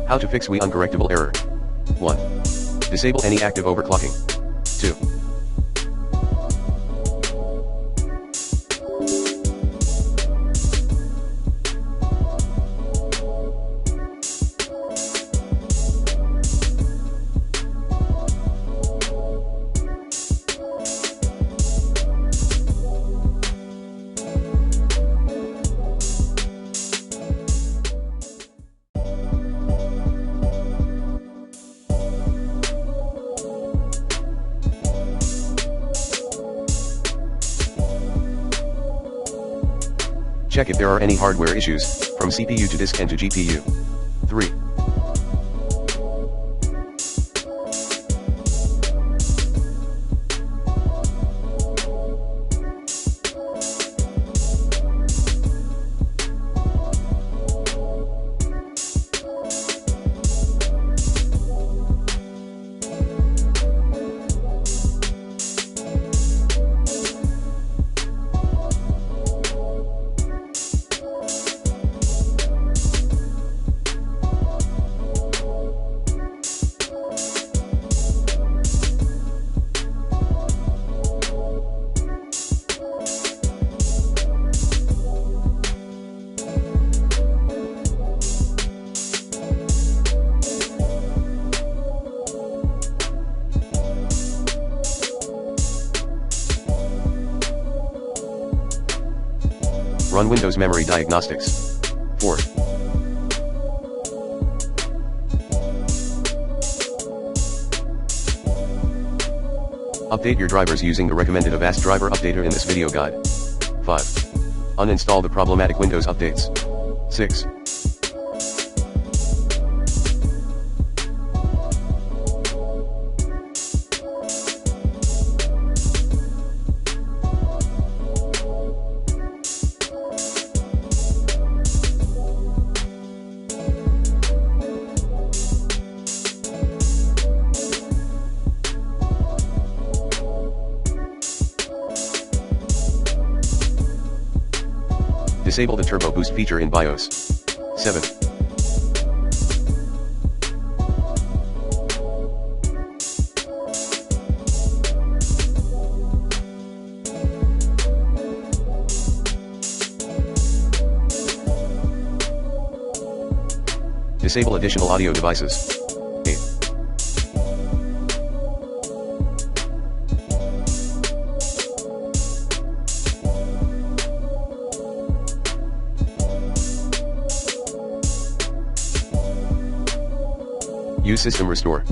How to fix WHEA uncorrectable error. 1. Disable any active overclocking. 2. Check if there are any hardware issues, from CPU to disk and to GPU. 3. Run Windows Memory Diagnostics. 4. Update your drivers using the recommended Avast driver updater in this video guide. 5. Uninstall the problematic Windows updates. 6. Disable the Turbo Boost feature in BIOS. 7. Disable additional audio devices. 8. Use System Restore.